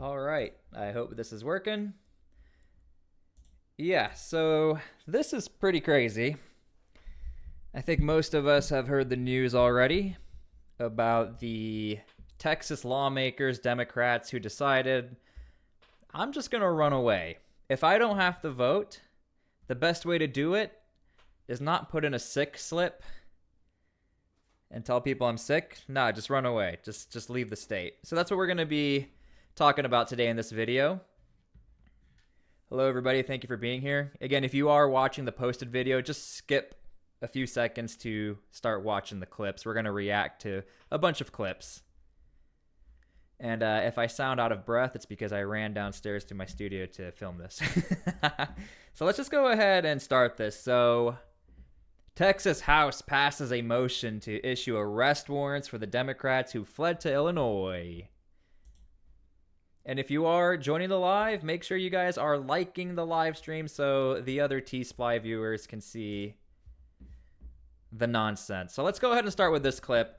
All right, I hope this is working. Yeah, so this is pretty crazy. I think most of us have heard the news already about the Texas lawmakers, Democrats, who decided, I'm just going to run away. If I don't have to vote, the best way to do it is not put in a sick slip and tell people I'm sick. Nah, just run away. Just leave the state. So that's what we're going to be talking about today in this video. Hello, everybody. Thank you for being here. Again, if you are watching the posted video, just skip a few seconds to start watching the clips. We're going to react to a bunch of clips. And if I sound out of breath, it's because I ran downstairs to my studio to film this. So let's just go ahead and start this. So Texas House passes a motion to issue arrest warrants for the Democrats who fled to Illinois. And if you are joining the live, make sure you guys are liking the live stream so the other T-SPLY viewers can see the nonsense. So let's go ahead and start with this clip.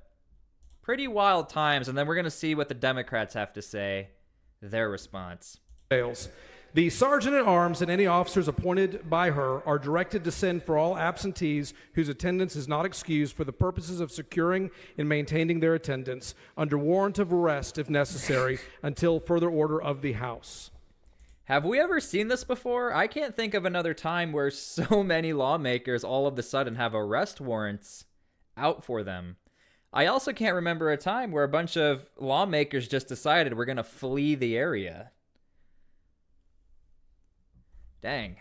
Pretty wild times, and then we're going to see what the Democrats have to say, their response. The sergeant-at-arms and any officers appointed by her are directed to send for all absentees whose attendance is not excused for the purposes of securing and maintaining their attendance under warrant of arrest if necessary until further order of the House. Have we ever seen this before? I can't think of another time where so many lawmakers all of a sudden have arrest warrants out for them. I also can't remember a time where a bunch of lawmakers just decided we're going to flee the area. Dang.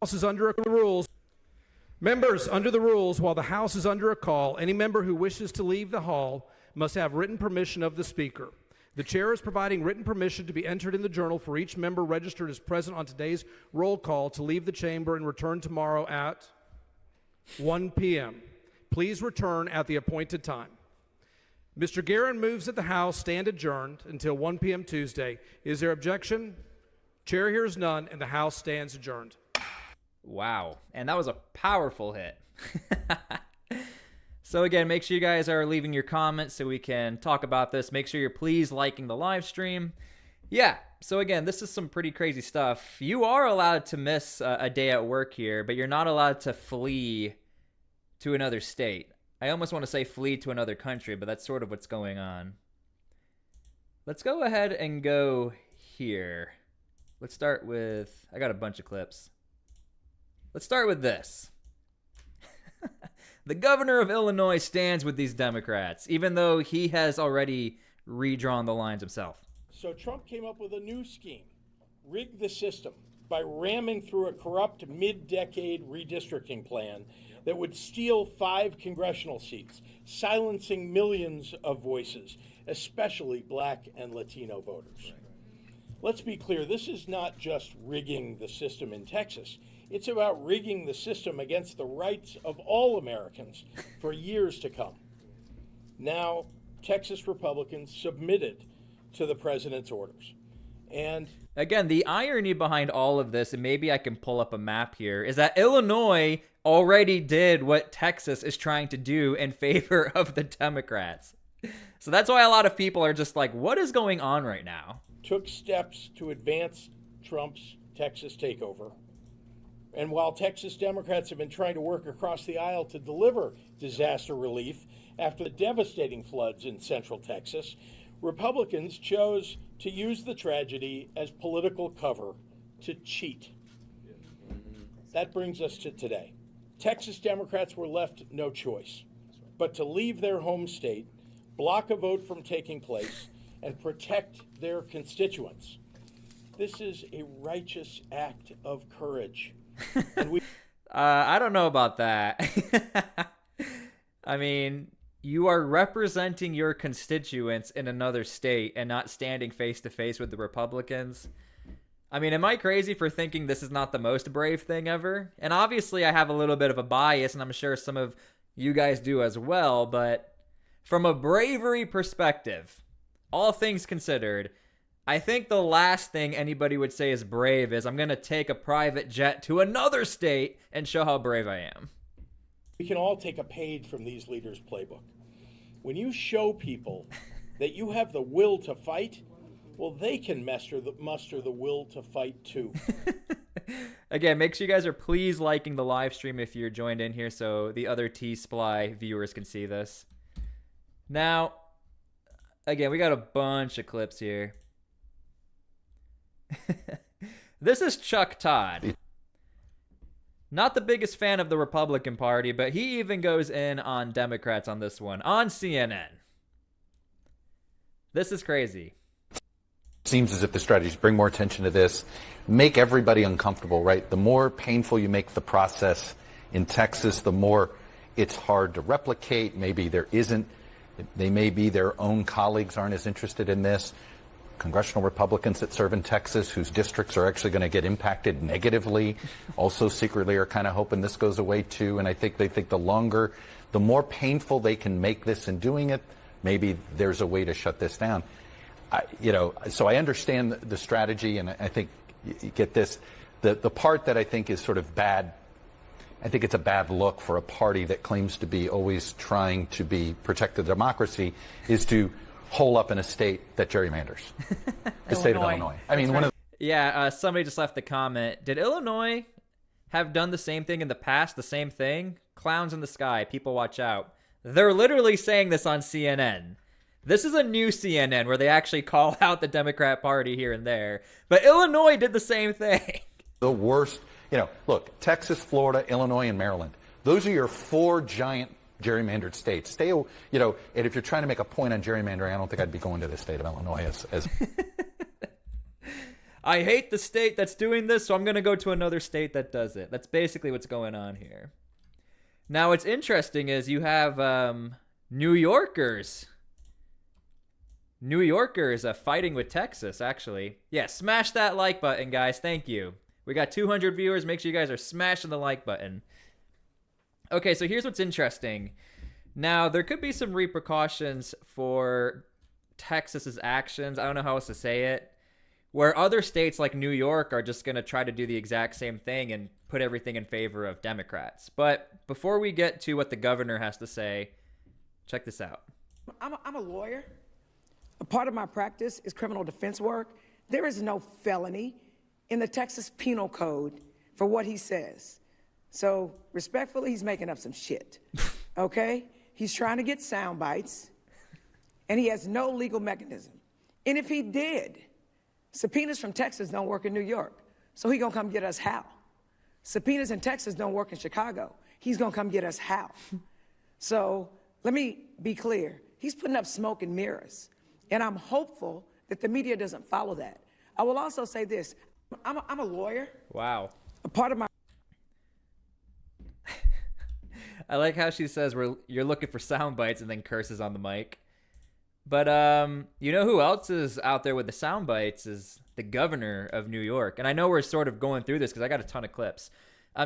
House is under the rules. Members, under the rules, while the House is under a call, any member who wishes to leave the hall must have written permission of the Speaker. The chair is providing written permission to be entered in the journal for each member registered as present on today's roll call to leave the chamber and return tomorrow at 1 p.m. Please return at the appointed time. Mr. Guerin moves that the House stand adjourned until 1 p.m. Tuesday. Is there objection? Chair hears none, and the House stands adjourned. Wow. And that was a powerful hit. So again, make sure you guys are leaving your comments so we can talk about this. Make sure you're please liking the live stream. Yeah, so again, this is some pretty crazy stuff. You are allowed to miss a day at work here, but you're not allowed to flee to another state. I almost want to say flee to another country, but that's sort of what's going on. Let's go ahead and go here. Let's start with, I got a bunch of clips. Let's start with this. The governor of Illinois stands with these Democrats, even though he has already redrawn the lines himself. So Trump came up with a new scheme, rig the system by ramming through a corrupt mid-decade redistricting plan that would steal 5 congressional seats, silencing millions of voices, especially Black and Latino voters. Let's be clear, this is not just rigging the system in Texas. It's about rigging the system against the rights of all Americans for years to come. Now, Texas Republicans submitted to the president's orders. And again, the irony behind all of this, and maybe I can pull up a map here, is that Illinois already did what Texas is trying to do in favor of the Democrats. So that's why a lot of people are just like, what is going on right now? Took steps to advance Trump's Texas takeover. And while Texas Democrats have been trying to work across the aisle to deliver disaster relief after the devastating floods in central Texas, Republicans chose to use the tragedy as political cover to cheat. That brings us to today. Texas Democrats were left no choice but to leave their home state, block a vote from taking place, and protect their constituents. This is a righteous act of courage. And I don't know about that. I mean, you are representing your constituents in another state and not standing face to face with the Republicans. I mean, am I crazy for thinking this is not the most brave thing ever? And obviously I have a little bit of a bias, and I'm sure some of you guys do as well, but from a bravery perspective, all things considered, I think the last thing anybody would say is brave is I'm going to take a private jet to another state and show how brave I am. We can all take a page from these leaders' playbook. When you show people that you have the will to fight, well, they can muster the will to fight too. Again, make sure you guys are please liking the live stream if you're joined in here so the other T-SPLY viewers can see this. Now, again, we got a bunch of clips here. This is Chuck Todd. Not the biggest fan of the Republican Party, but he even goes in on Democrats on this one, on CNN. This is crazy. Seems as if the strategy is bring more attention to this, make everybody uncomfortable, right? The more painful you make the process in Texas, the more it's hard to replicate. Maybe there isn't, they may be their own colleagues aren't as interested in this. Congressional Republicans that serve in Texas whose districts are actually going to get impacted negatively also secretly are kind of hoping this goes away too. And I think they think the more painful they can make this in doing it, maybe there's a way to shut this down. So I understand the strategy, and I think you get this. The part that I think is sort of bad, I think it's a bad look for a party that claims to be always trying to protect the democracy, is to hole up in a state that gerrymanders. The state of Illinois. I mean, somebody just left the comment. Did Illinois have done the same thing in the past? The same thing? Clowns in the sky. People watch out. They're literally saying this on CNN. This is a new CNN where they actually call out the Democrat Party here and there. But Illinois did the same thing. The worst, look, Texas, Florida, Illinois, and Maryland. Those are your 4 giant gerrymandered states. And if you're trying to make a point on gerrymandering, I don't think I'd be going to the state of Illinois as I hate the state that's doing this, so I'm going to go to another state that does it. That's basically what's going on here. Now, what's interesting is you have New Yorkers fighting with Texas, actually. Yeah, smash that like button, guys. Thank you. We got 200 viewers. Make sure you guys are smashing the like button. Okay, so here's what's interesting. Now, there could be some repercussions for Texas's actions. I don't know how else to say it. Where other states like New York are just going to try to do the exact same thing and put everything in favor of Democrats. But before we get to what the governor has to say, check this out. I'm a lawyer. A part of my practice is criminal defense work. There is no felony in the Texas Penal Code for what he says. So respectfully, he's making up some shit, okay? He's trying to get sound bites, and he has no legal mechanism. And if he did, subpoenas from Texas don't work in New York, so he gonna come get us how? Subpoenas in Texas don't work in Chicago. He's gonna come get us how? So let me be clear. He's putting up smoke and mirrors, and I'm hopeful that the media doesn't follow that. I will also say this. I'm a lawyer. Wow. A part of my I like how she says you're looking for sound bites and then curses on the mic. But you know who else is out there with the sound bites is the governor of New York. And I know we're sort of going through this because I got a ton of clips.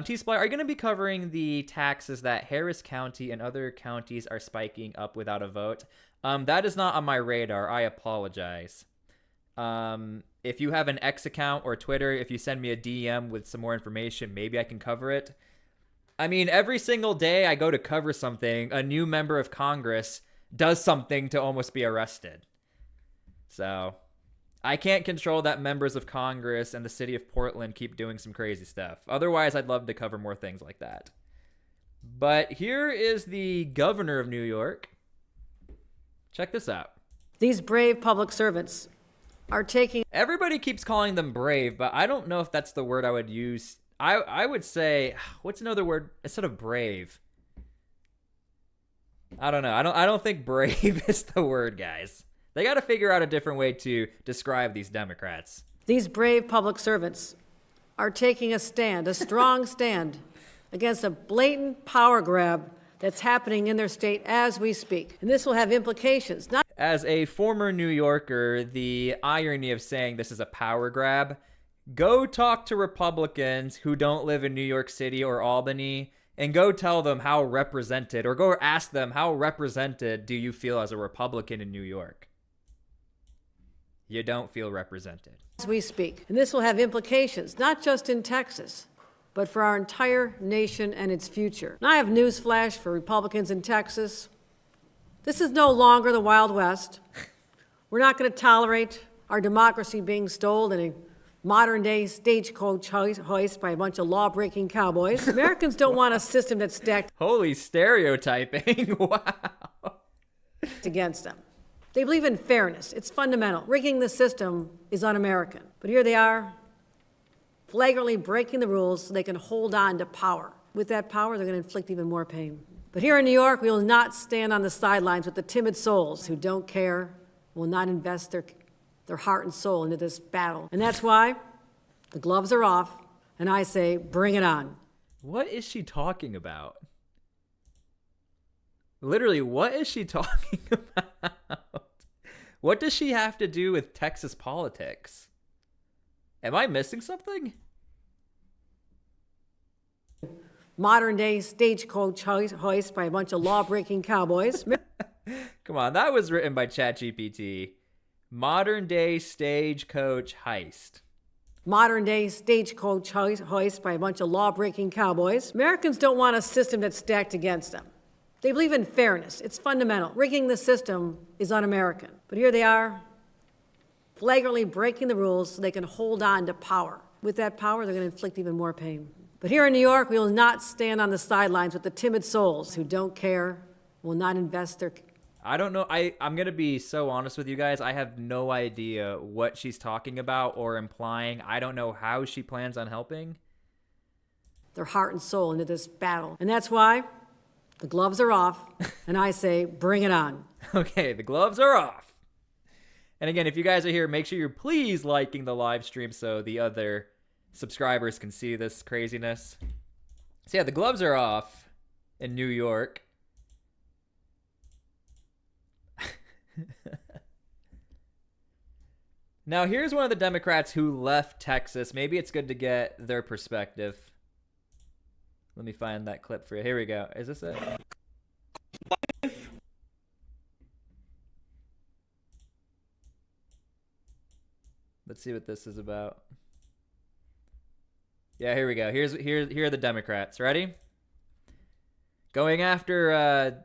T-SPLY, are you going to be covering the taxes that Harris County and other counties are spiking up without a vote? That is not on my radar. I apologize. If you have an X account or Twitter, if you send me a DM with some more information, maybe I can cover it. I mean, every single day I go to cover something, a new member of Congress does something to almost be arrested. So I can't control that members of Congress and the city of Portland keep doing some crazy stuff. Otherwise, I'd love to cover more things like that. But here is the governor of New York. Check this out. These brave public servants are taking... Everybody keeps calling them brave, but I don't know if that's the word I would use. I would say, what's another word instead of brave? I don't know. I don't think brave is the word, guys. They got to figure out a different way to describe these Democrats. These brave public servants are taking a stand, a strong stand, against a blatant power grab that's happening in their state as we speak. And this will have implications. As a former New Yorker, the irony of saying this is a power grab, go talk to Republicans who don't live in New York City or Albany and go tell them how represented, or go ask them how represented do you feel as a Republican in New York? You don't feel represented. As we speak. And this will have implications, not just in Texas, but for our entire nation and its future. And I have news flash for Republicans in Texas. This is no longer the Wild West. We're not going to tolerate our democracy being stolen in a modern-day stagecoach hoist by a bunch of law-breaking cowboys. Americans don't want a system that's stacked Holy stereotyping. Wow. against them. They believe in fairness. It's fundamental. Rigging the system is un-American. But here they are, flagrantly breaking the rules so they can hold on to power. With that power, they're going to inflict even more pain. But here in New York, we will not stand on the sidelines with the timid souls who don't care, will not invest their heart and soul into this battle. And that's why the gloves are off, and I say, bring it on. What is she talking about? Literally, what is she talking about? What does she have to do with Texas politics? Am I missing something? Modern-day stagecoach hoist by a bunch of law-breaking cowboys. Come on, that was written by ChatGPT. Modern-day stagecoach heist. Modern-day stagecoach hoist by a bunch of law-breaking cowboys. Americans don't want a system that's stacked against them. They believe in fairness. It's fundamental. Rigging the system is un-American. But here they are, flagrantly breaking the rules so they can hold on to power. With that power, they're going to inflict even more pain. But here in New York, we will not stand on the sidelines with the timid souls who don't care, will not invest their... I don't know. I'm going to be so honest with you guys. I have no idea what she's talking about or implying. I don't know how she plans on helping. Their heart and soul into this battle. And that's why the gloves are off, and I say, bring it on. Okay, the gloves are off. And again, if you guys are here, make sure you're please liking the live stream so the other subscribers can see this craziness. So yeah, the gloves are off in New York. Now, here's one of the Democrats who left Texas. Maybe it's good to get their perspective. Let me find that clip for you. Here we go. Is this it? Let's see what this is about. Yeah, here we go. Here are the Democrats. Ready? Going after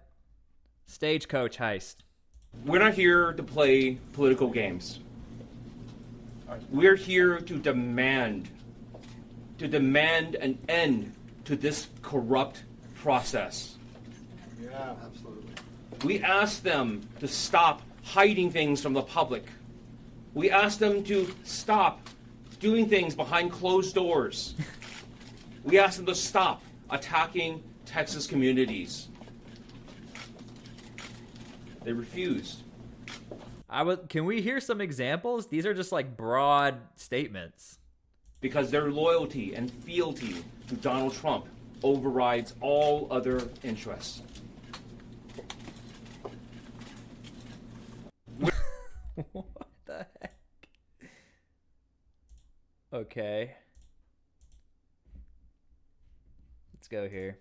stagecoach heist. We're not here to play political games. We're here to demand an end to this corrupt process. Yeah, absolutely. We ask them to stop hiding things from the public. We ask them to stop doing things behind closed doors. We ask them to stop attacking Texas communities. They refused. Can we hear some examples? These are just like broad statements. Because their loyalty and fealty to Donald Trump overrides all other interests. What the heck? Okay. Let's go here.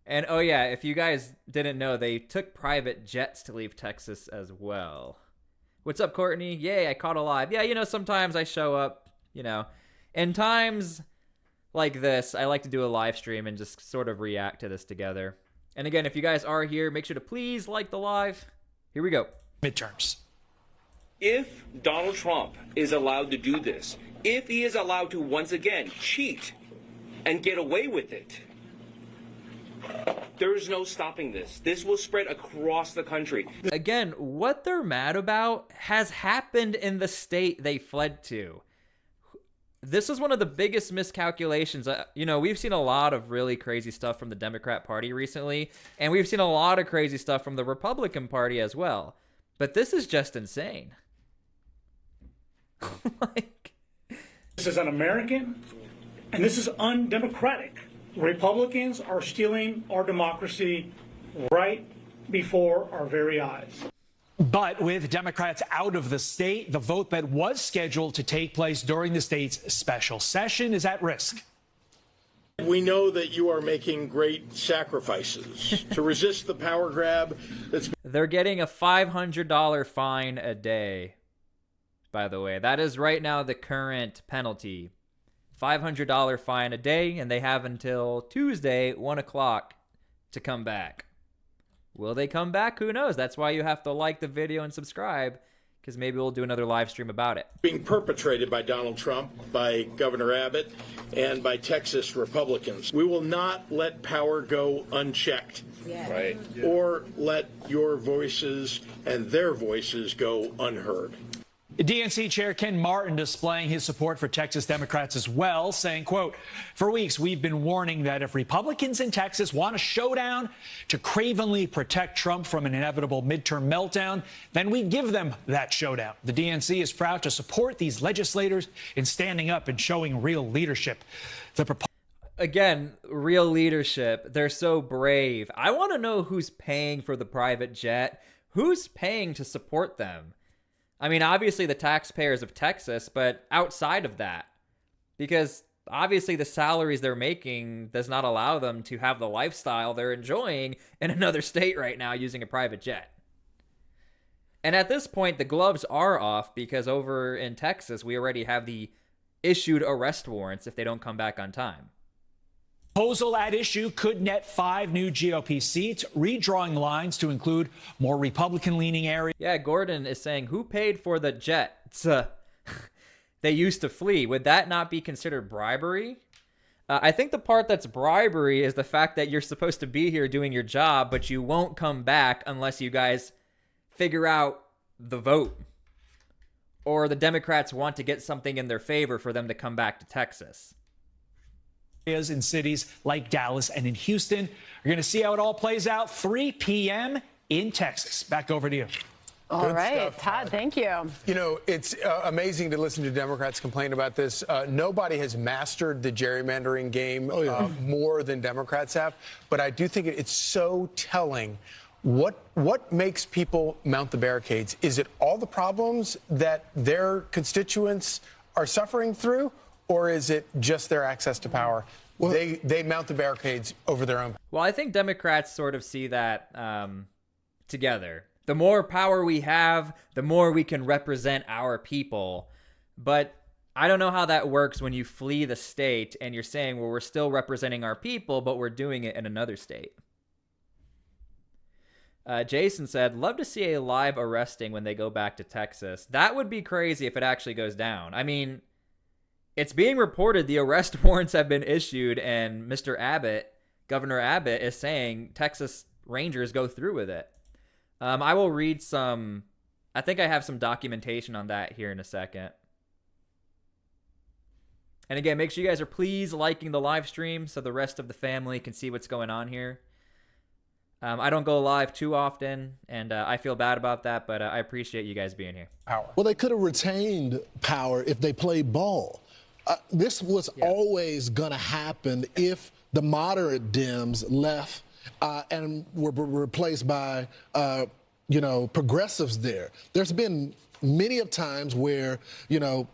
And oh yeah, if you guys didn't know, they took private jets to leave Texas as well. What's up, Courtney? Yay, I caught a live. Yeah, you know, sometimes I show up, you know. In times like this, I like to do a live stream and just sort of react to this together. And again, if you guys are here, make sure to please like the live. Here we go. Midterms. If Donald Trump is allowed to do this, if he is allowed to once again cheat and get away with it, there is no stopping this. This will spread across the country. Again, what they're mad about has happened in the state they fled to. This is one of the biggest miscalculations. You know, we've seen a lot of really crazy stuff from the Democrat Party recently, and we've seen a lot of crazy stuff from the Republican Party as well. But this is just insane. This is un-American, and this is undemocratic. Republicans are stealing our democracy right before our very eyes. But with Democrats out of the state, the vote that was scheduled to take place during the state's special session is at risk. We know that you are making great sacrifices to resist the power grab that's... They're getting a $500 fine a day by the way. That is right now the current penalty. $500 fine a day, and they have until Tuesday, 1 o'clock, to come back. Will they come back? Who knows? That's why you have to like the video and subscribe, because maybe we'll do another live stream about it. Being perpetrated by Donald Trump, by Governor Abbott, and by Texas Republicans. We will not let power go unchecked. Yeah. Right. Or let your voices and their voices go unheard. DNC Chair Ken Martin displaying his support for Texas Democrats as well, saying, quote, "For weeks, we've been warning that if Republicans in Texas want a showdown to cravenly protect Trump from an inevitable midterm meltdown, then we give them that showdown. The DNC is proud to support these legislators in standing up and showing real leadership." Again, real leadership. They're so brave. I want to know who's paying for the private jet. Who's paying to support them? I mean, obviously the taxpayers of Texas, but outside of that, because obviously the salaries they're making does not allow them to have the lifestyle they're enjoying in another state right now using a private jet. And at this point, the gloves are off because over in Texas, we already have the issued arrest warrants if they don't come back on time. Proposal at issue could net 5 new GOP seats, redrawing lines to include more Republican-leaning areas. Yeah, Gordon is saying, who paid for the jets they used to flee? Would that not be considered bribery? I think the part that's bribery is the fact that you're supposed to be here doing your job, but you won't come back unless you guys figure out the vote. Or the Democrats want to get something in their favor for them to come back to Texas. In cities like Dallas and in Houston. You're going to see how it all plays out 3 p.m. in Texas. Back over to you. All right, Todd, thank you. You know, it's amazing to listen to Democrats complain about this. Nobody has mastered the gerrymandering game more than Democrats have. But I do think it's so telling. What makes people mount the barricades? Is it all the problems that their constituents are suffering through? Or is it just their access to power? Well, they mount the barricades over their own. Well, I think Democrats sort of see that together. The more power we have, the more we can represent our people. But I don't know how that works when you flee the state and you're saying, well, we're still representing our people, but we're doing it in another state. Jason said, love to see a live arresting when they go back to Texas. That would be crazy if it actually goes down. I mean, it's being reported the arrest warrants have been issued, and Mr. Abbott, Governor Abbott, is saying Texas Rangers go through with it. I will read some, I think I have some documentation on that here in a second. And again, make sure you guys are please liking the live stream so the rest of the family can see what's going on here. I don't go live too often, and I feel bad about that, but I appreciate you guys being here. Well, they could have retained power if they played ball. This was always going to happen if the moderate Dems left and were replaced by, progressives there. There's been many of times where,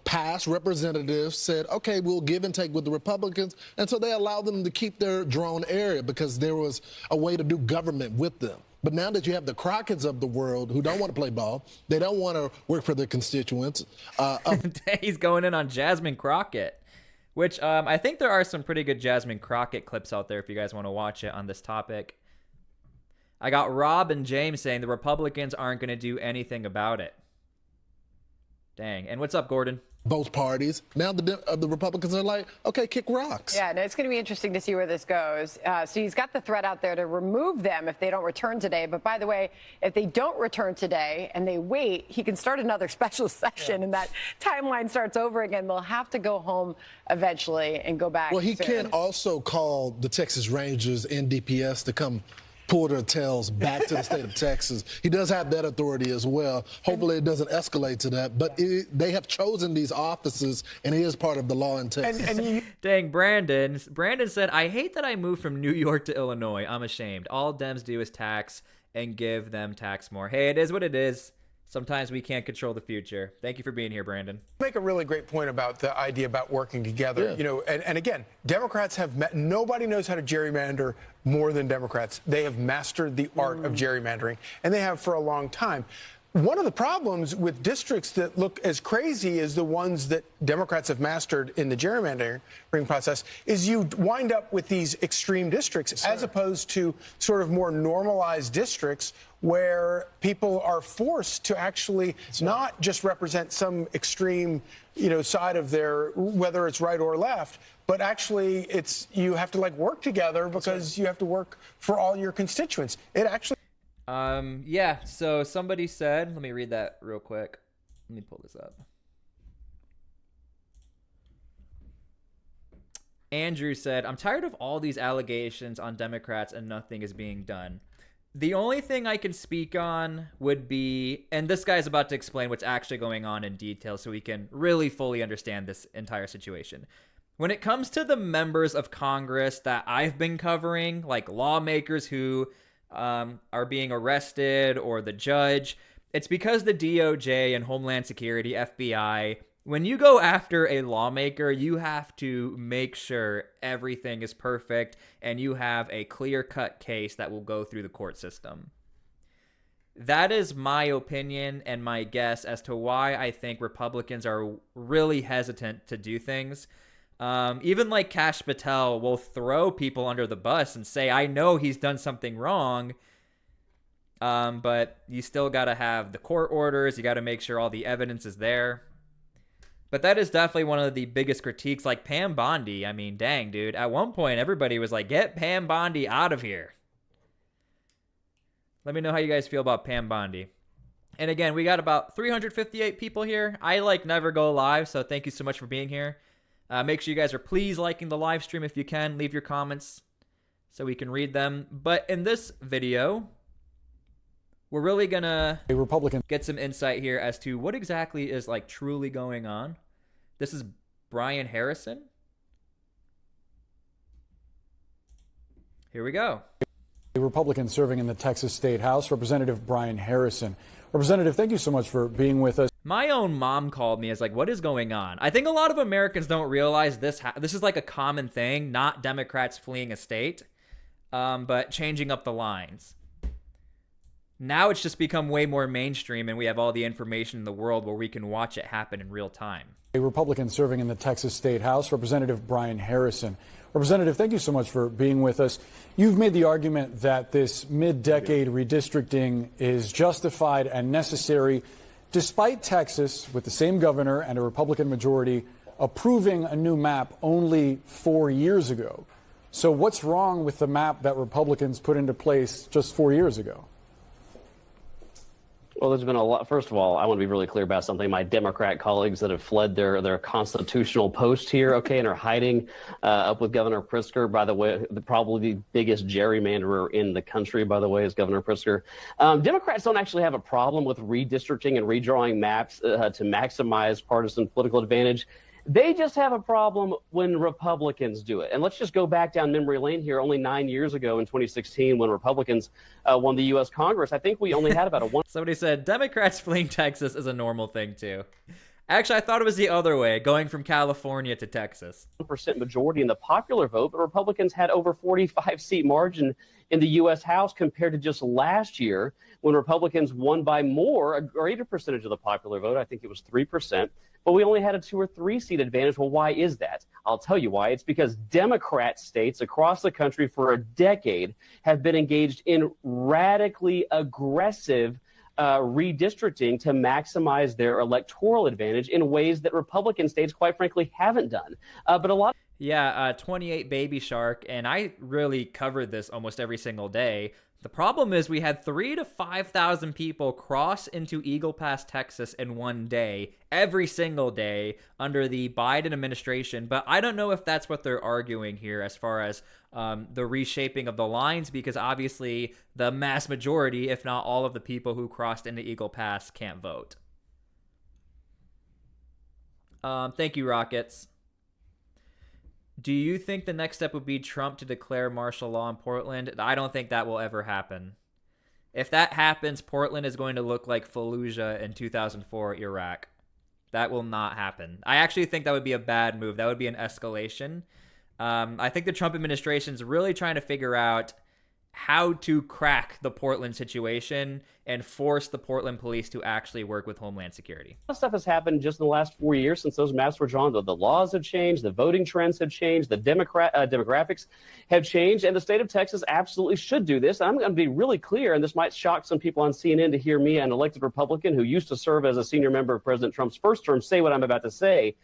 past representatives said, okay, we'll give and take with the Republicans. And so they allowed them to keep their drone area because there was a way to do government with them. But now that you have the Crockett's of the world who don't want to play ball, they don't want to work for their constituents. He's going in on Jasmine Crockett, which I think there are some pretty good Jasmine Crockett clips out there if you guys want to watch it on this topic. I got Rob and James saying the Republicans aren't going to do anything about it. Dang. And what's up, Gordon? Both parties. Now the Republicans are like, okay, kick rocks. Yeah, no, it's going to be interesting to see where this goes. So he's got the threat out there to remove them if they don't return today. But by the way, if they don't return today and they wait, he can start another special session and that timeline starts over again. They'll have to go home eventually and go back. Well, he soon. can also call the Texas Rangers and DPS to come pull their tails back to the state of Texas. He does have that authority as well. Hopefully it doesn't escalate to that. But they have chosen these offices, and it is part of the law in Texas. Dang, Brandon said, I hate that I moved from New York to Illinois. I'm ashamed. All Dems do is tax and give them tax more. Hey, it is what it is. Sometimes we can't control the future. Thank you for being here, Brandon. Make a really great point about the idea about working together. Yeah. And again, Democrats have nobody knows how to gerrymander more than Democrats. They have mastered the art of gerrymandering, and they have for a long time. One of the problems with districts that look as crazy as the ones that Democrats have mastered in the gerrymandering process is you wind up with these extreme districts as opposed to sort of more normalized districts where people are forced to actually not just represent some extreme, side of their, whether it's right or left, but actually you have to like work together because you have to work for all your constituents. It actually. Yeah, so somebody said, let me read that real quick. Let me pull this up. Andrew said, I'm tired of all these allegations on Democrats and nothing is being done. The only thing I can speak on would be, and this guy's about to explain what's actually going on in detail so we can really fully understand this entire situation. When it comes to the members of Congress that I've been covering, like lawmakers who are being arrested or the judge, it's because the DOJ and Homeland Security, FBI, when you go after a lawmaker, you have to make sure everything is perfect and you have a clear-cut case that will go through the court system. That is my opinion and my guess as to why I think Republicans are really hesitant to do things. Even like Kash Patel will throw people under the bus and say, I know he's done something wrong, but you still got to have the court orders. You got to make sure all the evidence is there. But that is definitely one of the biggest critiques, like Pam Bondi. I mean, dang, dude. At one point, everybody was like, get Pam Bondi out of here. Let me know how you guys feel about Pam Bondi. And again, we got about 358 people here. I never go live, so thank you so much for being here. Make sure you guys are please liking the live stream if you can. Leave your comments so we can read them. But in this video, we're really going to get some insight here as to what exactly is truly going on. This is Brian Harrison. Here we go. A Republican serving in the Texas State House, Representative Brian Harrison. Representative, thank you so much for being with us. My own mom called me as what is going on? I think a lot of Americans don't realize this is a common thing, not Democrats fleeing a state, but changing up the lines. Now it's just become way more mainstream and we have all the information in the world where we can watch it happen in real time. A Republican serving in the Texas State House, Representative Brian Harrison. Representative, thank you so much for being with us. You've made the argument that this mid-decade redistricting is justified and necessary, despite Texas, with the same governor and a Republican majority, approving a new map only 4 years ago. So what's wrong with the map that Republicans put into place just 4 years ago? Well, there's been a lot. First of all, I want to be really clear about something. My Democrat colleagues that have fled their constitutional post here, and are hiding up with Governor Pritzker. By the way, probably the biggest gerrymanderer in the country, by the way, is Governor Pritzker. Democrats don't actually have a problem with redistricting and redrawing maps to maximize partisan political advantage. They just have a problem when Republicans do it. And let's just go back down memory lane here. Only 9 years ago in 2016, when Republicans won the U.S. Congress, I think we only had about a one. Somebody said Democrats fleeing Texas is a normal thing, too. Actually, I thought it was the other way, going from California to Texas. 1% majority in the popular vote, but Republicans had over 45-seat margin in the U.S. House compared to just last year when Republicans won by more, a greater percentage of the popular vote. I think it was 3%. But we only had a 2 or 3 seat advantage. Well, why is that? I'll tell you why. It's because Democrat states across the country for a decade have been engaged in radically aggressive redistricting to maximize their electoral advantage in ways that Republican states, quite frankly, haven't done. But a lot. Yeah, 28 Baby Shark, and I really covered this almost every single day. The problem is we had 3,000 to 5,000 people cross into Eagle Pass, Texas in one day, every single day under the Biden administration. But I don't know if that's what they're arguing here as far as the reshaping of the lines, because obviously the mass majority, if not all of the people who crossed into Eagle Pass can't vote. Thank you, Rockets. Do you think the next step would be Trump to declare martial law in Portland? I don't think that will ever happen. If that happens, Portland is going to look like Fallujah in 2004 Iraq. That will not happen. I actually think that would be a bad move. That would be an escalation. I think the Trump administration is really trying to figure out how to crack the Portland situation and force the Portland police to actually work with Homeland Security. A lot of stuff has happened just in the last 4 years since those maps were drawn. The laws have changed, the voting trends have changed, the demographics have changed, and the state of Texas absolutely should do this. I'm going to be really clear, and this might shock some people on CNN to hear me, an elected Republican who used to serve as a senior member of President Trump's first term, say what I'm about to say.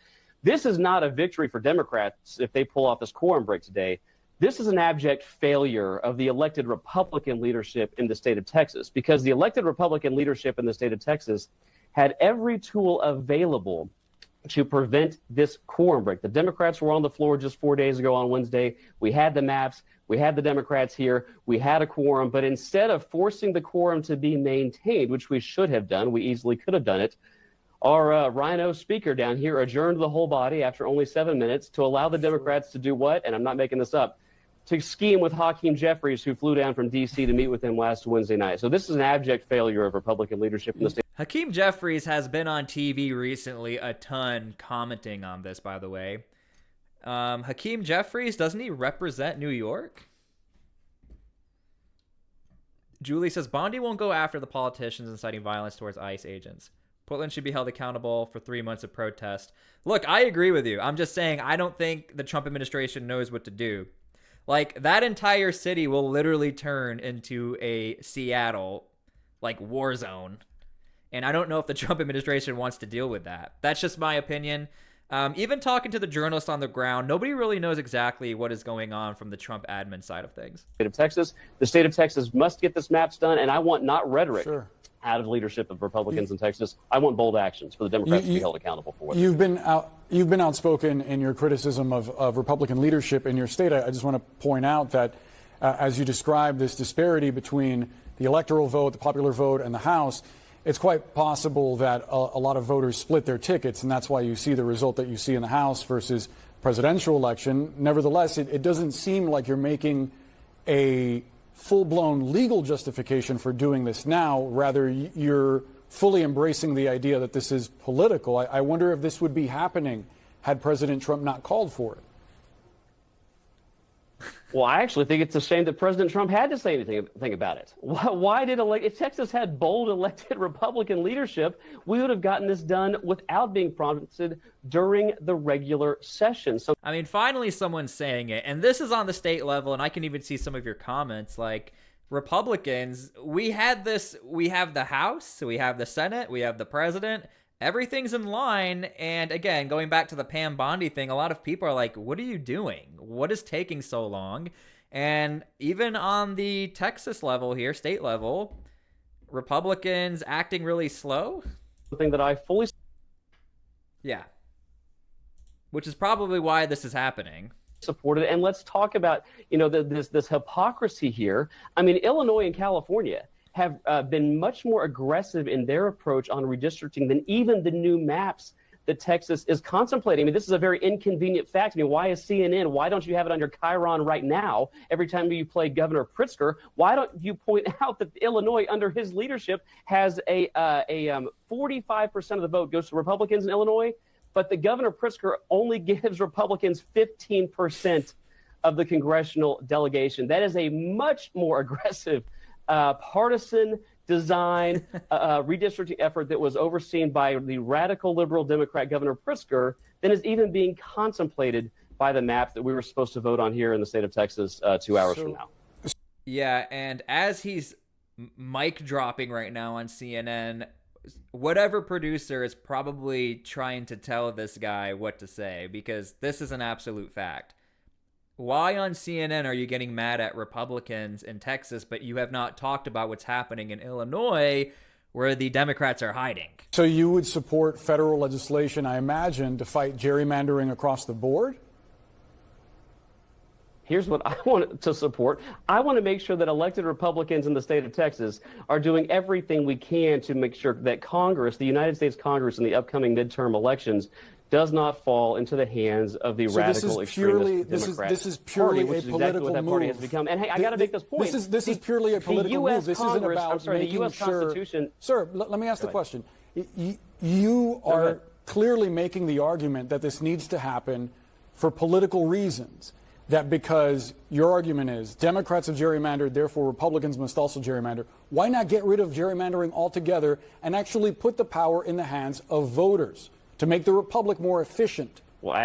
This is not a victory for Democrats if they pull off this quorum break today. This is an abject failure of the elected Republican leadership in the state of Texas, because the elected Republican leadership in the state of Texas had every tool available to prevent this quorum break. The Democrats were on the floor just 4 days ago on Wednesday. We had the maps. We had the Democrats here. We had a quorum. But instead of forcing the quorum to be maintained, which we should have done, we easily could have done it, our Rhino speaker down here adjourned the whole body after only 7 minutes to allow the Democrats to do what? And I'm not making this up. To scheme with Hakeem Jeffries, who flew down from D.C. to meet with him last Wednesday night. So this is an abject failure of Republican leadership in the state. Hakeem Jeffries has been on TV recently a ton commenting on this, by the way. Hakeem Jeffries, doesn't he represent New York? Julie says, Bondi won't go after the politicians inciting violence towards ICE agents. Portland should be held accountable for 3 months of protest. Look, I agree with you. I'm just saying I don't think the Trump administration knows what to do. Like, that entire city will literally turn into a Seattle, like, war zone. And I don't know if the Trump administration wants to deal with that. That's just my opinion. Even talking to the journalists on the ground, nobody really knows exactly what is going on from the Trump admin side of things. The state of Texas must get this maps done, and I want not rhetoric out of the leadership of Republicans in Texas. I want bold actions for the Democrats to be held accountable for it. You've been outspoken in your criticism of Republican leadership in your state. I just want to point out that as you describe this disparity between the electoral vote, the popular vote, and the House, it's quite possible that a lot of voters split their tickets, and that's why you see the result that you see in the House versus presidential election. Nevertheless, it doesn't seem like you're making a full-blown legal justification for doing this now. Rather, you're fully embracing the idea that this is political. I wonder if this would be happening had President Trump not called for it. Well, I actually think it's a shame that President Trump had to say anything about it. Why did if Texas had bold elected Republican leadership, we would have gotten this done without being prompted during the regular session. So, I mean, finally someone's saying it, and this is on the state level, and I can even see some of your comments, like, Republicans, we have the House, we have the Senate, we have the president, everything's in line. And again, going back to the Pam Bondi thing, a lot of people are like, what are you doing? What is taking so long? And even on the Texas level here, state level, Republicans acting really slow. Something that I fully... Yeah. Which is probably why this is happening. Supported. And let's talk about, this hypocrisy here. I mean, Illinois and California have been much more aggressive in their approach on redistricting than even the new maps that Texas is contemplating. I mean, this is a very inconvenient fact. I mean, why is CNN? Why don't you have it on your Chiron right now? Every time you play Governor Pritzker, why don't you point out that Illinois, under his leadership, has a 45% of the vote goes to Republicans in Illinois, but the Governor Pritzker only gives Republicans 15% of the congressional delegation. That is a much more aggressive partisan design redistricting effort that was overseen by the radical liberal Democrat Governor Pritzker than is even being contemplated by the map that we were supposed to vote on here in the state of Texas 2 hours from now. Yeah, and as he's mic dropping right now on CNN, whatever producer is probably trying to tell this guy what to say, because this is an absolute fact. Why on CNN are you getting mad at Republicans in Texas, but you have not talked about what's happening in Illinois, where the Democrats are hiding? So you would support federal legislation, I imagine, to fight gerrymandering across the board? Here's what I want to support. I want to make sure that elected Republicans in the state of Texas are doing everything we can to make sure that Congress, the United States Congress, in the upcoming midterm elections, does not fall into the hands of the radical extremist Democrat This is purely Party, which a is exactly what that political party move. has become. And hey, I got to make this point. This is purely a political move. This isn't about the making U.S. sure. Constitution. Sir, let me ask the question. You are clearly making the argument that this needs to happen for political reasons. that because your argument is Democrats have gerrymandered, therefore Republicans must also gerrymander, why not get rid of gerrymandering altogether and actually put the power in the hands of voters to make the republic more efficient? Well, I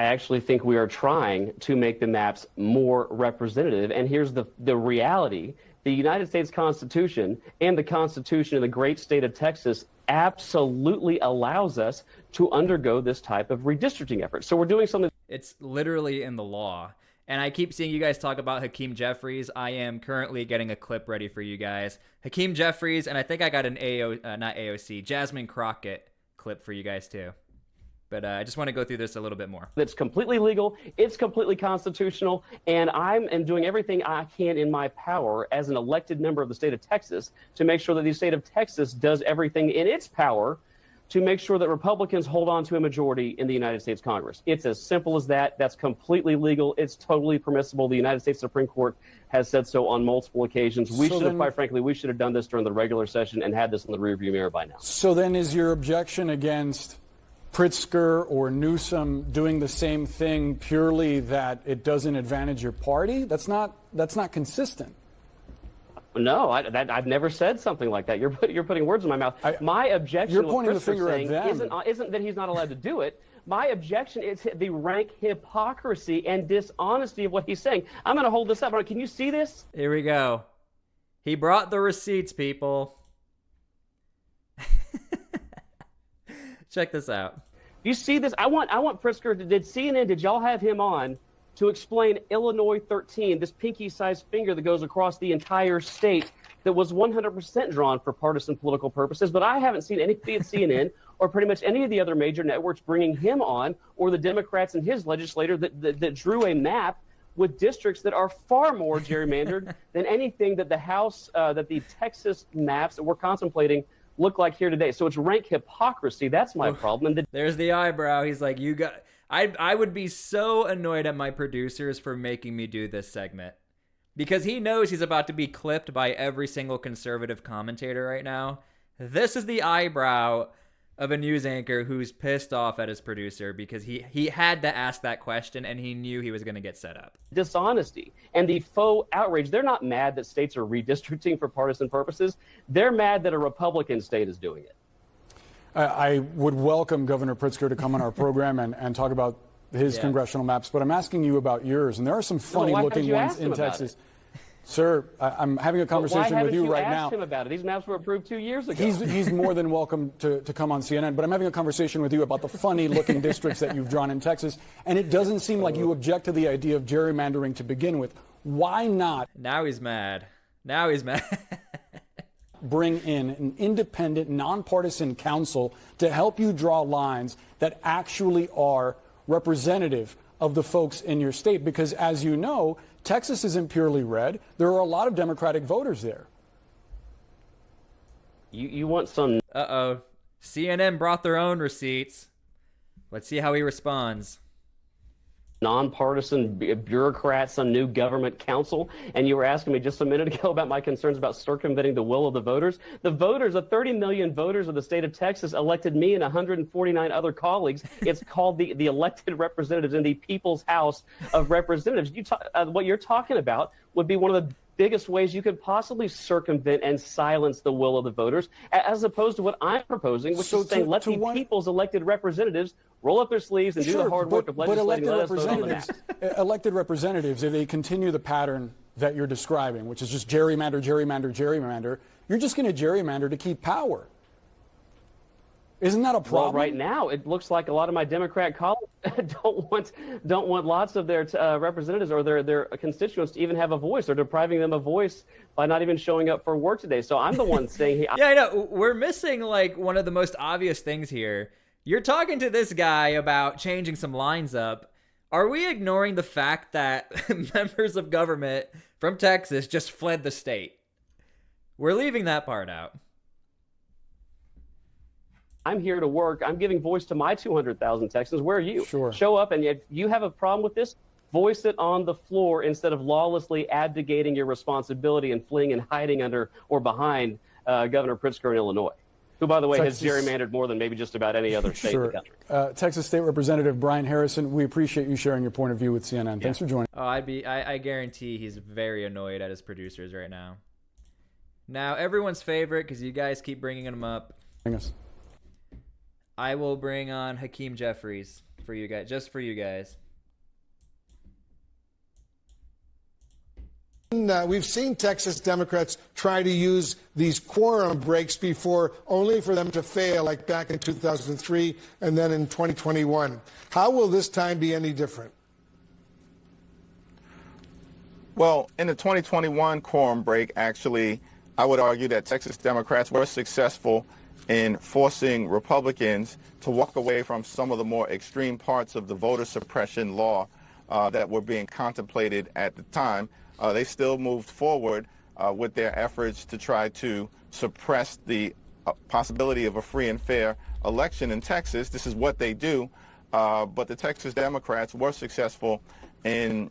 actually think we are trying to make the maps more representative. And here's the reality. The United States Constitution and the Constitution of the great state of Texas absolutely allows us to undergo this type of redistricting effort. So we're doing something. It's literally in the law. And I keep seeing you guys talk about Hakeem Jeffries. I am currently getting a clip ready for you guys. Hakeem Jeffries, and I think I got an Jasmine Crockett clip for you guys too. But I just want to go through this a little bit more. It's completely legal, it's completely constitutional, and I am doing everything I can in my power as an elected member of the state of Texas to make sure that the state of Texas does everything in its power to make sure that Republicans hold on to a majority in the United States Congress. It's as simple as that. That's completely legal. It's totally permissible. The United States Supreme Court has said so on multiple occasions. Quite frankly, we should have done this during the regular session and had this in the rearview mirror by now. So then is your objection against Pritzker or Newsom doing the same thing purely that it doesn't advantage your party? That's not consistent. No, I've never said something like that. You're putting words in my mouth. My objection, you're pointing the finger at them. Isn't that he's not allowed to do it. My objection is the rank hypocrisy and dishonesty of what he's saying. I'm going to hold this up. Can you see this? Here we go. He brought the receipts, people. Check this out. You see this? I want Pritzker. Did CNN? Did y'all have him on to explain Illinois 13, this pinky-sized finger that goes across the entire state that was 100% drawn for partisan political purposes? But I haven't seen anybody at CNN or pretty much any of the other major networks bringing him on, or the Democrats and his legislator that drew a map with districts that are far more gerrymandered than anything that the House, that the Texas maps that we're contemplating look like here today. So it's rank hypocrisy. That's my problem. And there's the eyebrow. He's like, you got. I would be so annoyed at my producers for making me do this segment, because he knows he's about to be clipped by every single conservative commentator right now. This is the eyebrow of a news anchor who's pissed off at his producer because he had to ask that question and he knew he was going to get set up. Dishonesty and the faux outrage. They're not mad that states are redistricting for partisan purposes. They're mad that a Republican state is doing it. I would welcome Governor Pritzker to come on our program and talk about his congressional maps, but I'm asking you about yours, and there are some funny-looking ones in Texas. Sir, I'm having a conversation with you right now. Why haven't you asked him about it? These maps were approved 2 years ago. He's more than welcome to come on CNN, but I'm having a conversation with you about the funny-looking districts that you've drawn in Texas, and it doesn't seem like you object to the idea of gerrymandering to begin with. Why not? Now he's mad. Bring in an independent, nonpartisan council to help you draw lines that actually are representative of the folks in your state. Because as you know, Texas isn't purely red. There are a lot of Democratic voters there. You want some... Uh-oh. CNN brought their own receipts. Let's see how he responds. Nonpartisan bureaucrats, some new government council, and you were asking me just a minute ago about my concerns about circumventing the will of the voters. The voters, the 30 million voters of the state of Texas, elected me and 149 other colleagues. It's called the elected representatives in the People's House of Representatives. What you're talking about would be one of the biggest ways you could possibly circumvent and silence the will of the voters, as opposed to what I'm proposing, which is saying let the people's elected representatives roll up their sleeves and do the hard work of legislating. Elected representatives, if they continue the pattern that you're describing, which is just gerrymander, you're just going to gerrymander to keep power. Isn't that a problem? Well, right now, it looks like a lot of my Democrat colleagues don't want lots of their representatives or their constituents to even have a voice. They're depriving them of voice by not even showing up for work today. So I'm the one saying... Yeah, I know. We're missing, like, one of the most obvious things here. You're talking to this guy about changing some lines up. Are we ignoring the fact that members of government from Texas just fled the state? We're leaving that part out. I'm here to work. I'm giving voice to my 200,000 Texans. Where are you? Sure. Show up, and if you have a problem with this, voice it on the floor instead of lawlessly abdicating your responsibility and fleeing and hiding under or behind Governor Pritzker in Illinois. who, by the way, Texas, has gerrymandered more than maybe just about any other state in the country. Texas State Representative Brian Harrison, we appreciate you sharing your point of view with CNN. Thanks for joining. Oh, I guarantee he's very annoyed at his producers right now. Now, everyone's favorite, because you guys keep bringing him up. I will bring on Hakeem Jeffries for you guys, just for you guys. We've seen Texas Democrats try to use these quorum breaks before, only for them to fail, like back in 2003 and then in 2021. How will this time be any different? Well, in the 2021 quorum break, actually, I would argue that Texas Democrats were successful in forcing Republicans to walk away from some of the more extreme parts of the voter suppression law that were being contemplated at the time. They still moved forward with their efforts to try to suppress the possibility of a free and fair election in Texas. This is what they do. But the Texas Democrats were successful in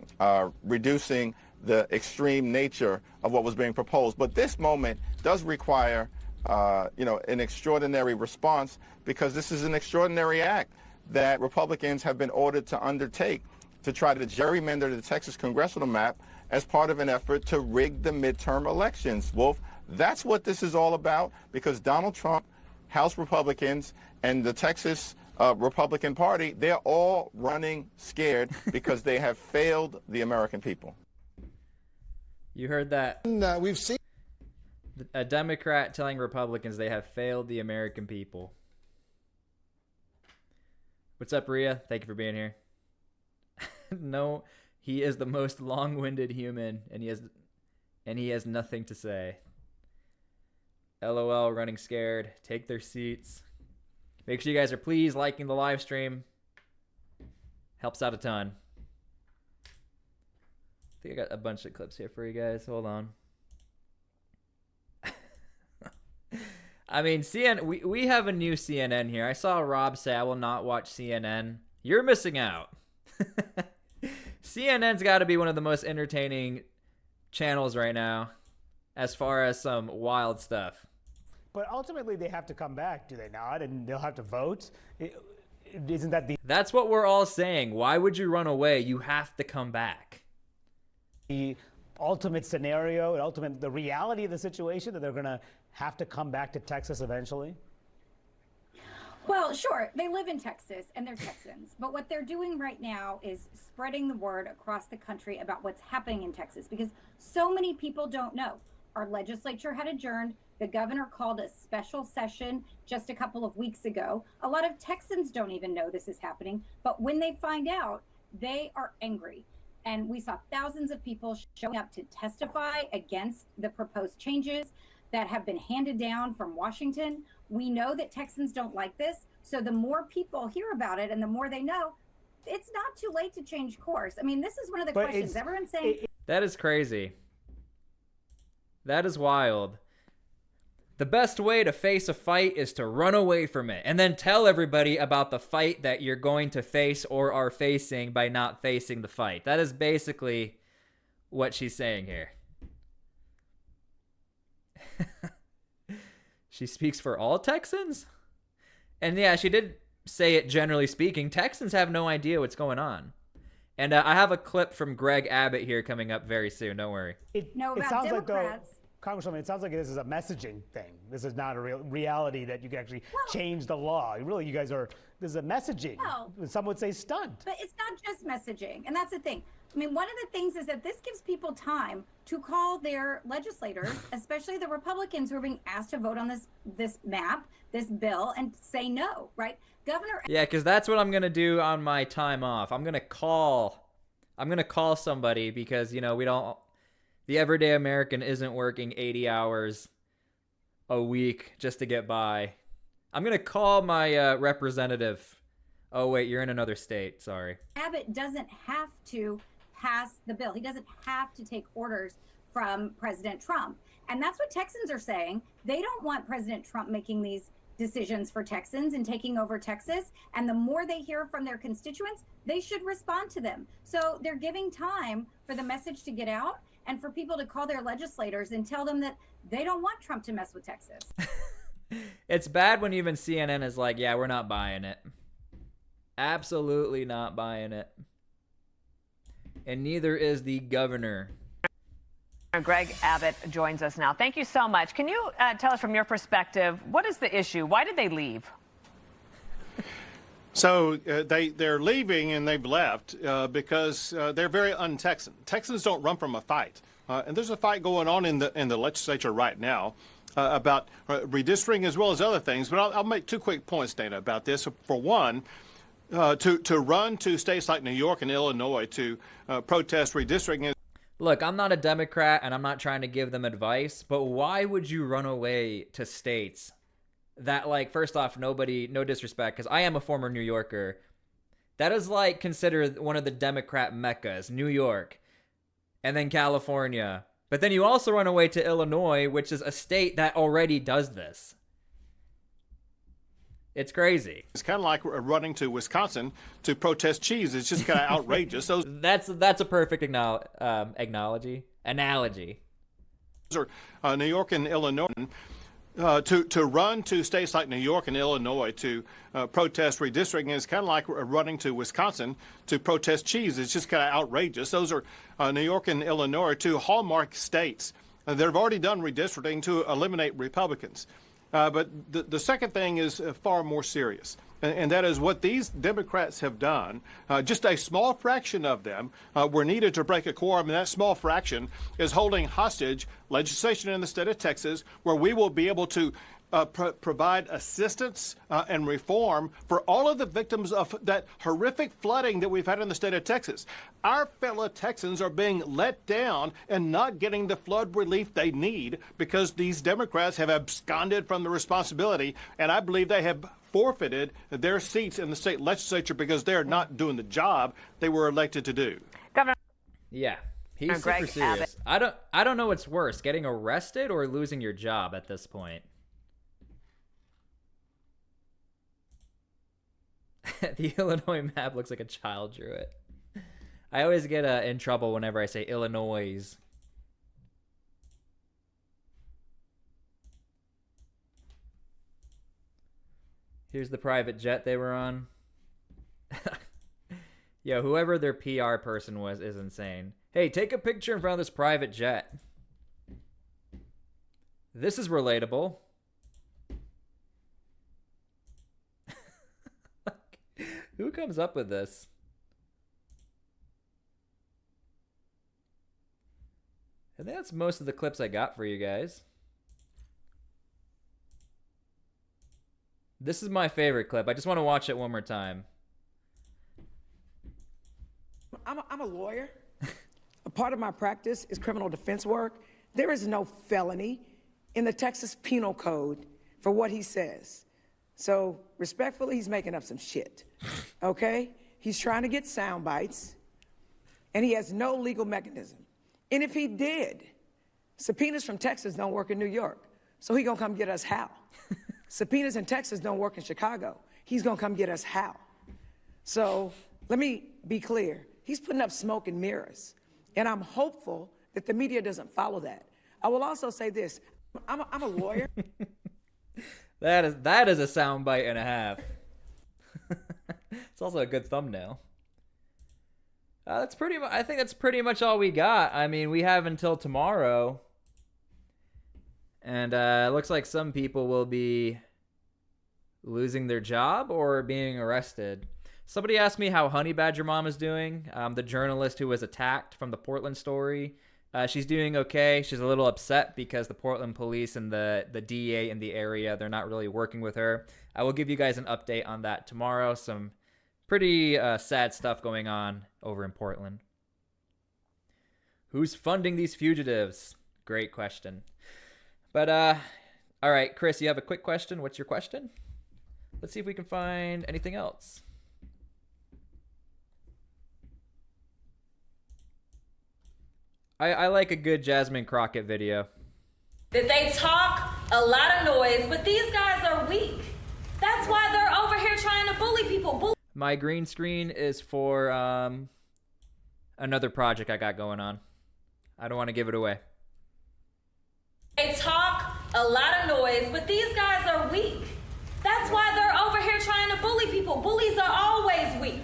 reducing the extreme nature of what was being proposed. But this moment does require, an extraordinary response, because this is an extraordinary act that Republicans have been ordered to undertake to try to gerrymander the Texas congressional map as part of an effort to rig the midterm elections. Wolf, that's what this is all about, because Donald Trump, House Republicans, and the Texas Republican Party, they're all running scared because they have failed the American people. You heard that. We've seen a Democrat telling Republicans they have failed the American people. What's up, Rhea? Thank you for being here. No, he is the most long-winded human, and he has nothing to say. LOL, running scared. Take their seats. Make sure you guys are please liking the live stream. Helps out a ton. I think I got a bunch of clips here for you guys. Hold on. I mean, we have a new CNN here. I saw Rob say I will not watch CNN. You're missing out. CNN's got to be one of the most entertaining channels right now as far as some wild stuff. But ultimately they have to come back, do they not? And they'll have to vote? Isn't that the... That's what we're all saying. Why would you run away? You have to come back. The ultimate scenario, the reality of the situation, that they're going to have to come back to Texas eventually? Well, sure, they live in Texas and they're Texans, but what they're doing right now is spreading the word across the country about what's happening in Texas, because so many people don't know. Our legislature had adjourned. The governor called a special session just a couple of weeks ago. A lot of Texans don't even know this is happening, but when they find out, they are angry. And we saw thousands of people showing up to testify against the proposed changes that have been handed down from Washington. We know that Texans don't like this, so the more people hear about it and the more they know, it's not too late to change course. I mean, this is one of the questions. Everyone's saying... That is crazy. That is wild. The best way to face a fight is to run away from it and then tell everybody about the fight that you're going to face or are facing by not facing the fight. That is basically what she's saying here. She speaks for all Texans? And yeah, she did say it generally speaking. Texans have no idea what's going on. And I have a clip from Greg Abbott here coming up very soon. Don't worry. It sounds like, though, Congresswoman, it sounds like this is a messaging thing. This is not a real reality that you can actually change the law. Really, you guys are, this is a messaging. Well, some would say stunt. But it's not just messaging. And that's the thing. I mean, one of the things is that this gives people time to call their legislators, especially the Republicans who are being asked to vote on this map, this bill, and say no, right? Governor... Yeah, because that's what I'm going to do on my time off. I'm going to call somebody because, you know, the everyday American isn't working 80 hours a week just to get by. I'm going to call my representative. Oh, wait, you're in another state. Sorry. Abbott doesn't have to pass the bill. He doesn't have to take orders from President Trump. And that's what Texans are saying. They don't want President Trump making these decisions for Texans and taking over Texas. And the more they hear from their constituents, they should respond to them. So they're giving time for the message to get out and for people to call their legislators and tell them that they don't want Trump to mess with Texas. It's bad when even CNN is like, yeah, we're not buying it. Absolutely not buying it. And neither is the governor. Greg Abbott joins us now. Thank you so much. Can you tell us from your perspective, what is the issue? Why did they leave? So they're leaving and they've left because they're very un-Texan. Texans don't run from a fight. And there's a fight going on in the legislature right now about redistricting as well as other things. But I'll make two quick points, Dana, about this. For one, to run to states like New York and Illinois to protest redistricting. Look, I'm not a Democrat and I'm not trying to give them advice, but why would you run away to states that, like, first off, no disrespect, because I am a former New Yorker. That is, like, considered one of the Democrat meccas, New York, and then California. But then you also run away to Illinois, which is a state that already does this. It's crazy. It's kind of like running to Wisconsin to protest cheese. It's just kind of outrageous. That's a perfect analogy. Those are New York and Illinois. To run to states like New York and Illinois to protest redistricting is kind of like running to Wisconsin to protest cheese. It's just kind of outrageous. Those are New York and Illinois, two hallmark states that have already done redistricting to eliminate Republicans. But the second thing is far more serious, and that is what these Democrats have done. Just a small fraction of them were needed to break a quorum, and that small fraction is holding hostage legislation in the state of Texas where we will be able to provide assistance and reform for all of the victims of that horrific flooding that we've had in the state of Texas. Our fellow Texans are being let down and not getting the flood relief they need because these Democrats have absconded from the responsibility, and I believe they have forfeited their seats in the state legislature because they're not doing the job they were elected to do. Governor. Yeah. He's super Greg serious. Abbott. I don't know what's worse, getting arrested or losing your job at this point. The Illinois map looks like a child drew it. I always get in trouble whenever I say Illinois. Here's the private jet they were on. Yo, whoever their PR person was is insane. Hey, take a picture in front of this private jet. This is relatable. Who comes up with this? I think that's most of the clips I got for you guys. This is my favorite clip. I just want to watch it one more time. I'm a lawyer. A part of my practice is criminal defense work. There is no felony in the Texas Penal Code for what he says. So, respectfully, he's making up some shit, okay? He's trying to get sound bites, and he has no legal mechanism. And if he did, subpoenas from Texas don't work in New York, so he gonna come get us how? Subpoenas in Texas don't work in Chicago. He's gonna come get us how? So, let me be clear. He's putting up smoke and mirrors, and I'm hopeful that the media doesn't follow that. I will also say this. I'm a lawyer. That is a soundbite and a half. It's also a good thumbnail. I think that's pretty much all we got. I mean, we have until tomorrow, and it looks like some people will be losing their job or being arrested. Somebody asked me how Honey Badger Mom is doing. The journalist who was attacked from the Portland story. She's doing okay. She's a little upset because the Portland police and the DEA in the area, they're not really working with her. I will give you guys an update on that tomorrow. Some pretty sad stuff going on over in Portland. Who's funding these fugitives? Great question. But, all right, Chris, you have a quick question. What's your question? Let's see if we can find anything else. I like a good Jasmine Crockett video. That they talk a lot of noise, but these guys are weak. That's why they're over here trying to bully people. My green screen is for another project I got going on. I don't want to give it away. They talk a lot of noise, but these guys are weak. That's why they're over here trying to bully people. Bullies are always weak.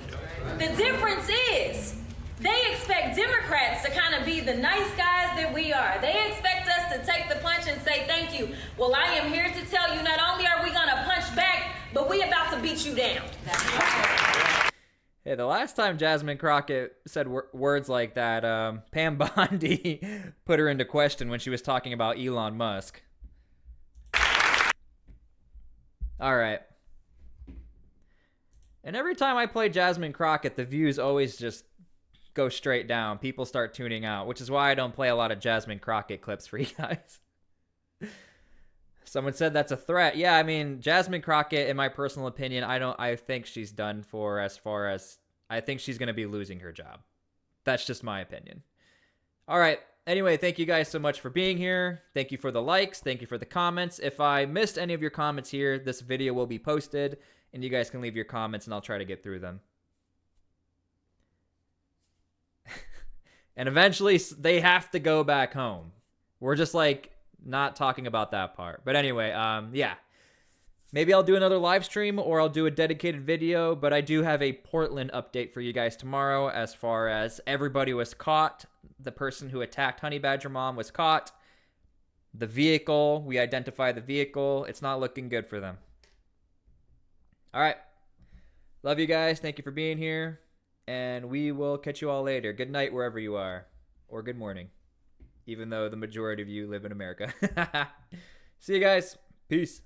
The difference is they expect Democrats to kind of be the nice guys that we are. They expect us to take the punch and say thank you. Well, I am here to tell you, not only are we going to punch back, but we about to beat you down. Hey, the last time Jasmine Crockett said words like that, Pam Bondi put her into question when she was talking about Elon Musk. All right. And every time I play Jasmine Crockett, the views always just go straight down. People start tuning out, which is why I don't play a lot of Jasmine Crockett clips for you guys. Someone said that's a threat. Yeah, I mean, Jasmine Crockett, in my personal opinion, I think she's done for as far as I think she's going to be losing her job. That's just my opinion. All right. Anyway, thank you guys so much for being here. Thank you for the likes. Thank you for the comments. If I missed any of your comments here, this video will be posted, and you guys can leave your comments, and I'll try to get through them. And eventually, they have to go back home. We're just, like, not talking about that part. But anyway, yeah. Maybe I'll do another live stream, or I'll do a dedicated video, but I do have a Portland update for you guys tomorrow as far as everybody was caught. The person who attacked Honey Badger Mom was caught. The vehicle, we identified the vehicle. It's not looking good for them. All right. Love you guys. Thank you for being here. And we will catch you all later. Good night wherever you are. Or good morning. Even though the majority of you live in America. See you guys. Peace.